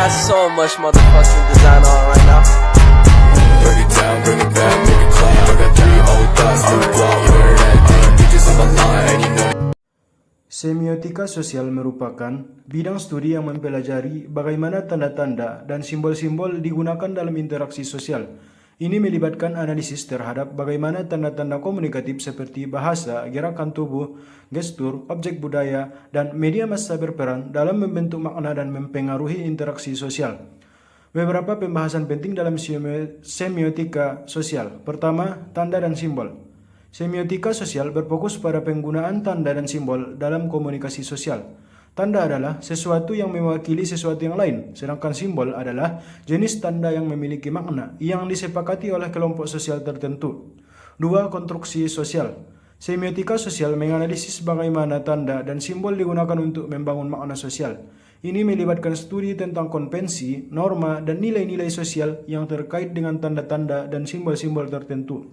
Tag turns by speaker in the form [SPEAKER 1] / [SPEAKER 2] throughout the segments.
[SPEAKER 1] got so much motherfucking design on right now.
[SPEAKER 2] Break it down, bring it back, make it clap. I got 3 old thoughts, new block, wear that damn bitches on my line, you know.
[SPEAKER 3] Semiotika sosial merupakan bidang studi yang mempelajari bagaimana tanda-tanda dan simbol-simbol digunakan dalam interaksi sosial. Ini melibatkan analisis terhadap bagaimana tanda-tanda komunikatif seperti bahasa, gerakan tubuh, gestur, objek budaya, dan media massa berperan dalam membentuk makna dan mempengaruhi interaksi sosial. Beberapa pembahasan penting dalam semiotika sosial. Pertama, tanda dan simbol. Semiotika sosial berfokus pada penggunaan tanda dan simbol dalam komunikasi sosial. Tanda adalah sesuatu yang mewakili sesuatu yang lain, sedangkan simbol adalah jenis tanda yang memiliki makna yang disepakati oleh kelompok sosial tertentu. 2. Konstruksi sosial. Semiotika sosial menganalisis bagaimana tanda dan simbol digunakan untuk membangun makna sosial. Ini melibatkan studi tentang konvensi, norma, dan nilai-nilai sosial yang terkait dengan tanda-tanda dan simbol-simbol tertentu.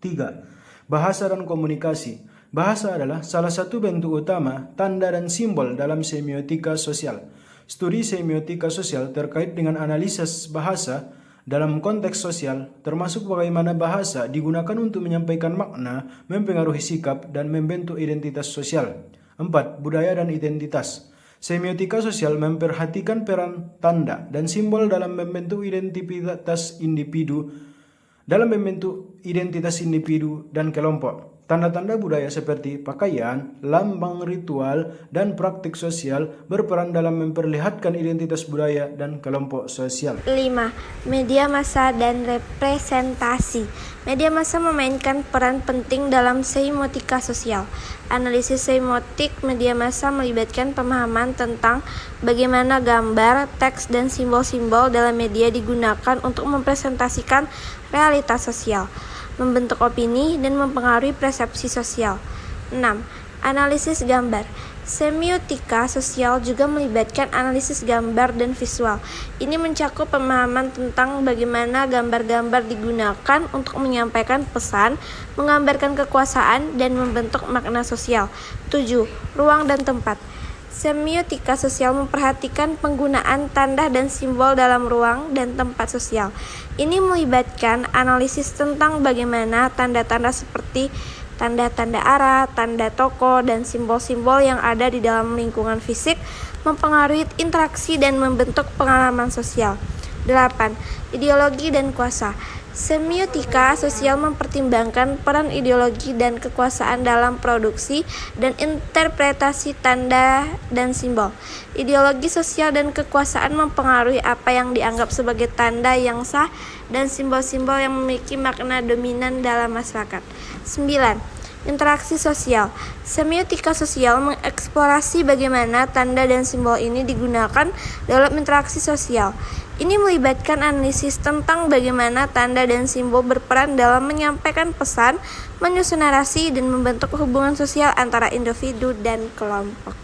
[SPEAKER 3] 3. Bahasa dan komunikasi. Bahasa adalah salah satu bentuk utama tanda dan simbol dalam semiotika sosial. Studi semiotika sosial terkait dengan analisis bahasa dalam konteks sosial, termasuk bagaimana bahasa digunakan untuk menyampaikan makna, mempengaruhi sikap, dan membentuk identitas sosial. 4. Budaya dan identitas. Semiotika sosial memperhatikan peran tanda dan simbol dalam membentuk identitas individu dan kelompok. Tanda-tanda budaya seperti pakaian, lambang ritual, dan praktik sosial berperan dalam memperlihatkan identitas budaya dan kelompok sosial.
[SPEAKER 4] 5. Media massa dan representasi. Media massa memainkan peran penting dalam semiotika sosial. Analisis semiotik media massa melibatkan pemahaman tentang bagaimana gambar, teks, dan simbol-simbol dalam media digunakan untuk mempresentasikan realitas sosial, membentuk opini, dan mempengaruhi persepsi sosial. 6. Analisis gambar. Semiotika sosial juga melibatkan analisis gambar dan visual. Ini mencakup pemahaman tentang bagaimana gambar-gambar digunakan untuk menyampaikan pesan, menggambarkan kekuasaan, dan membentuk makna sosial. 7. Ruang dan tempat. Semiotika sosial memperhatikan penggunaan tanda dan simbol dalam ruang dan tempat sosial. Ini melibatkan analisis tentang bagaimana tanda-tanda seperti tanda-tanda arah, tanda toko, dan simbol-simbol yang ada di dalam lingkungan fisik mempengaruhi interaksi dan membentuk pengalaman sosial. 8. Ideologi dan kuasa. Semiotika sosial mempertimbangkan peran ideologi dan kekuasaan dalam produksi dan interpretasi tanda dan simbol. Ideologi sosial dan kekuasaan mempengaruhi apa yang dianggap sebagai tanda yang sah dan simbol-simbol yang memiliki makna dominan dalam masyarakat. 9. Interaksi sosial. Semiotika sosial mengeksplorasi bagaimana tanda dan simbol ini digunakan dalam interaksi sosial. Ini melibatkan analisis tentang bagaimana tanda dan simbol berperan dalam menyampaikan pesan, menyusun narasi, dan membentuk hubungan sosial antara individu dan kelompok.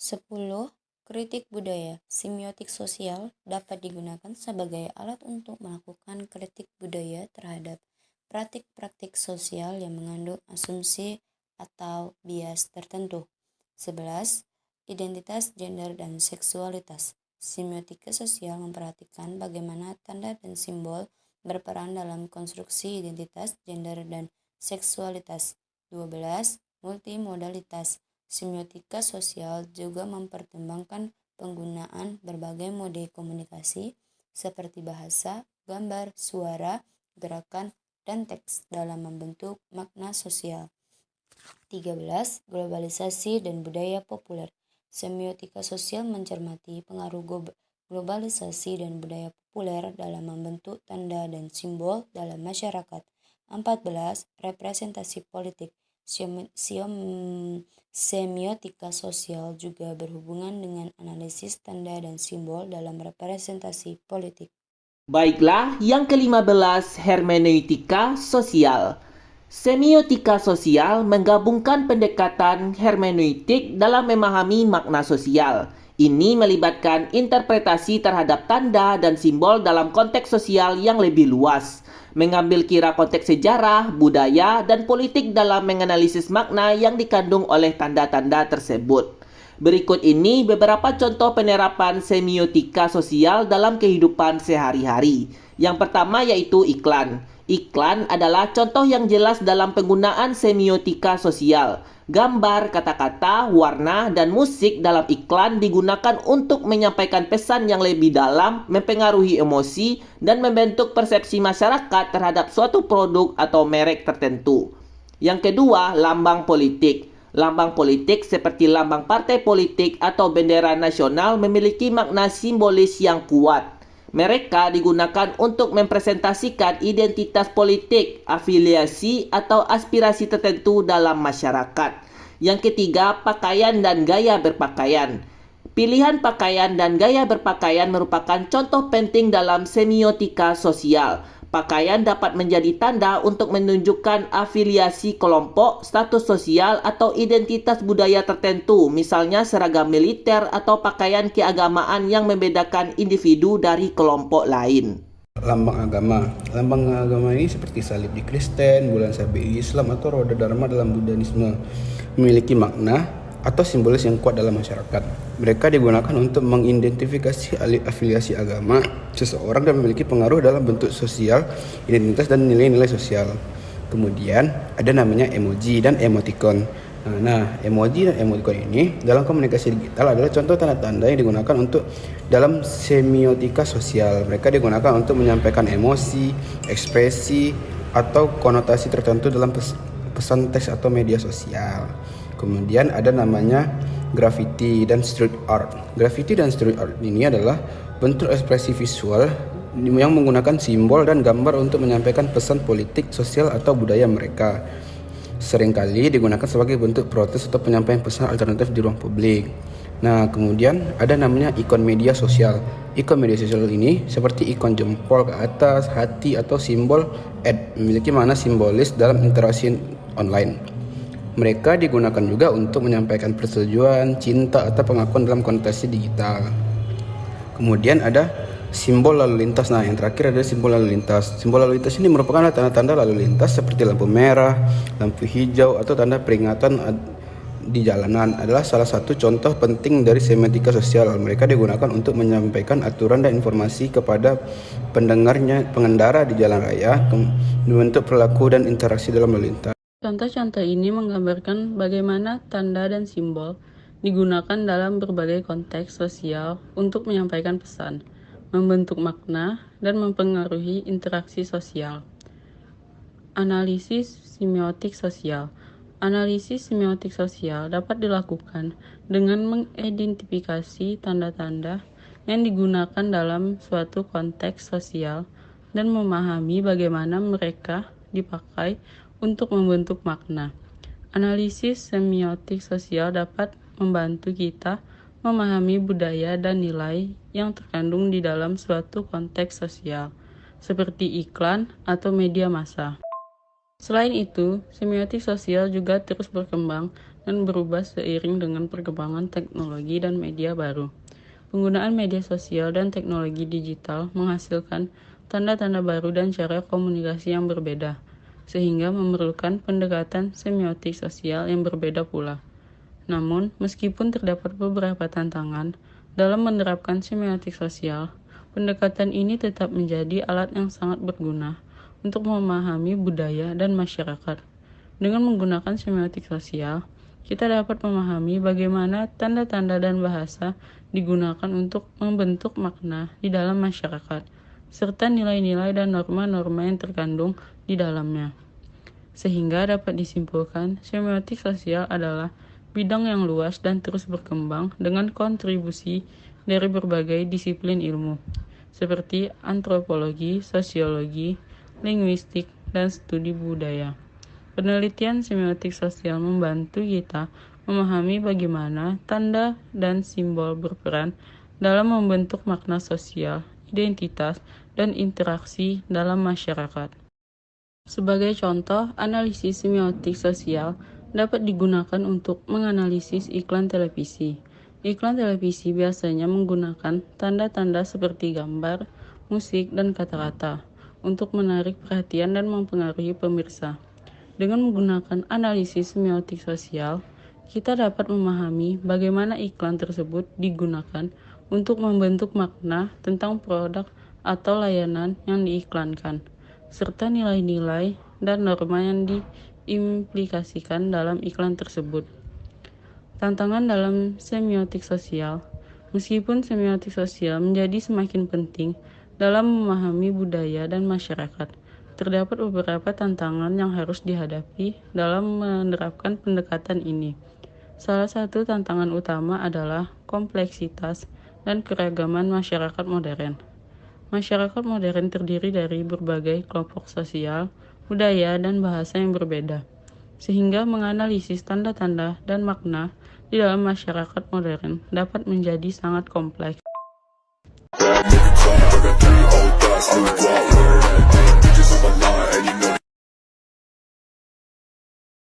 [SPEAKER 5] 10. Kritik budaya. Semiotik sosial dapat digunakan sebagai alat untuk melakukan kritik budaya terhadap praktik-praktik sosial yang mengandung asumsi atau bias tertentu. 11. Identitas, gender, dan seksualitas. Semiotika sosial memperhatikan bagaimana tanda dan simbol berperan dalam konstruksi identitas, gender, dan seksualitas. 12. Multimodalitas. Semiotika sosial juga mempertimbangkan penggunaan berbagai mode komunikasi seperti bahasa, gambar, suara, gerakan, dan teks dalam membentuk makna sosial. 13. Globalisasi dan budaya populer. Semiotika sosial mencermati pengaruh globalisasi dan budaya populer dalam membentuk tanda dan simbol dalam masyarakat. 14. Representasi politik. Semiotika sosial juga berhubungan dengan analisis tanda dan simbol dalam representasi politik.
[SPEAKER 6] Baiklah, yang ke-15, hermeneutika sosial. Semiotika sosial menggabungkan pendekatan hermeneutik dalam memahami makna sosial. Ini melibatkan interpretasi terhadap tanda dan simbol dalam konteks sosial yang lebih luas, mengambil kira konteks sejarah, budaya, dan politik dalam menganalisis makna yang dikandung oleh tanda-tanda tersebut. Berikut ini beberapa contoh penerapan semiotika sosial dalam kehidupan sehari-hari. Yang pertama yaitu iklan. Iklan adalah contoh yang jelas dalam penggunaan semiotika sosial. Gambar, kata-kata, warna, dan musik dalam iklan digunakan untuk menyampaikan pesan yang lebih dalam, mempengaruhi emosi, dan membentuk persepsi masyarakat terhadap suatu produk atau merek tertentu. Yang kedua, lambang politik. Lambang politik seperti lambang partai politik atau bendera nasional memiliki makna simbolis yang kuat. Mereka digunakan untuk mempresentasikan identitas politik, afiliasi, atau aspirasi tertentu dalam masyarakat. Yang ketiga, pakaian dan gaya berpakaian. Pilihan pakaian dan gaya berpakaian merupakan contoh penting dalam semiotika sosial. Pakaian dapat menjadi tanda untuk menunjukkan afiliasi kelompok, status sosial, atau identitas budaya tertentu, misalnya seragam militer atau pakaian keagamaan yang membedakan individu dari kelompok lain.
[SPEAKER 7] Lambang agama. Lambang agama ini seperti salib di Kristen, bulan sabit di Islam, atau roda dharma dalam Buddhisme, memiliki makna atau simbolis yang kuat dalam masyarakat. Mereka digunakan untuk mengidentifikasi afiliasi agama seseorang dan memiliki pengaruh dalam bentuk sosial, identitas, dan nilai-nilai sosial. Kemudian ada namanya emoji dan emoticon. Nah, emoji dan emoticon ini dalam komunikasi digital adalah contoh tanda-tanda yang digunakan untuk dalam semiotika sosial. Mereka digunakan untuk menyampaikan emosi, ekspresi, atau konotasi tertentu dalam pesan teks atau media sosial. Kemudian ada namanya graffiti dan street art. Graffiti dan street art ini adalah bentuk ekspresi visual yang menggunakan simbol dan gambar untuk menyampaikan pesan politik, sosial, atau budaya mereka. Seringkali digunakan sebagai bentuk protes atau penyampaian pesan alternatif di ruang publik. Nah, kemudian ada namanya ikon media sosial. Ikon media sosial ini seperti ikon jempol ke atas, hati, atau simbol memiliki makna simbolis dalam interaksi online. Mereka digunakan juga untuk menyampaikan persetujuan, cinta, atau pengakuan dalam konotasi digital. Kemudian ada simbol lalu lintas. Nah, yang terakhir ada simbol lalu lintas. Simbol lalu lintas ini merupakan tanda-tanda lalu lintas seperti lampu merah, lampu hijau, atau tanda peringatan di jalanan. Adalah salah satu contoh penting dari semiotika sosial. Mereka digunakan untuk menyampaikan aturan dan informasi kepada pengendara di jalan raya, membentuk perilaku dan interaksi dalam lalu lintas.
[SPEAKER 8] Contoh-contoh ini menggambarkan bagaimana tanda dan simbol digunakan dalam berbagai konteks sosial untuk menyampaikan pesan, membentuk makna, dan mempengaruhi interaksi sosial. Analisis semiotik sosial. Analisis semiotik sosial dapat dilakukan dengan mengidentifikasi tanda-tanda yang digunakan dalam suatu konteks sosial dan memahami bagaimana mereka dipakai untuk membentuk makna. Analisis semiotik sosial dapat membantu kita memahami budaya dan nilai yang terkandung di dalam suatu konteks sosial, seperti iklan atau media massa. Selain itu, semiotik sosial juga terus berkembang dan berubah seiring dengan perkembangan teknologi dan media baru. Penggunaan media sosial dan teknologi digital menghasilkan tanda-tanda baru dan cara komunikasi yang berbeda, sehingga memerlukan pendekatan semiotik sosial yang berbeda pula. Namun, meskipun terdapat beberapa tantangan dalam menerapkan semiotik sosial, pendekatan ini tetap menjadi alat yang sangat berguna untuk memahami budaya dan masyarakat. Dengan menggunakan semiotik sosial, kita dapat memahami bagaimana tanda-tanda dan bahasa digunakan untuk membentuk makna di dalam masyarakat, serta nilai-nilai dan norma-norma yang terkandung di dalamnya. Sehingga dapat disimpulkan, semiotik sosial adalah bidang yang luas dan terus berkembang dengan kontribusi dari berbagai disiplin ilmu, seperti antropologi, sosiologi, linguistik, dan studi budaya. Penelitian semiotik sosial membantu kita memahami bagaimana tanda dan simbol berperan dalam membentuk makna sosial, identitas, dan interaksi dalam masyarakat. Sebagai contoh, analisis semiotik sosial dapat digunakan untuk menganalisis iklan televisi. Iklan televisi biasanya menggunakan tanda-tanda seperti gambar, musik, dan kata-kata untuk menarik perhatian dan mempengaruhi pemirsa. Dengan menggunakan analisis semiotik sosial, kita dapat memahami bagaimana iklan tersebut digunakan untuk membentuk makna tentang produk atau layanan yang diiklankan, serta nilai-nilai dan norma yang diimplikasikan dalam iklan tersebut. Tantangan dalam semiotik sosial. Meskipun semiotik sosial menjadi semakin penting dalam memahami budaya dan masyarakat, terdapat beberapa tantangan yang harus dihadapi dalam menerapkan pendekatan ini. Salah satu tantangan utama adalah kompleksitas dan keragaman masyarakat modern. Masyarakat modern terdiri dari berbagai kelompok sosial, budaya, dan bahasa yang berbeda, sehingga menganalisis tanda-tanda dan makna di dalam masyarakat modern dapat menjadi sangat kompleks.
[SPEAKER 2] Bad nigga clown, I got 3 old thoughts, new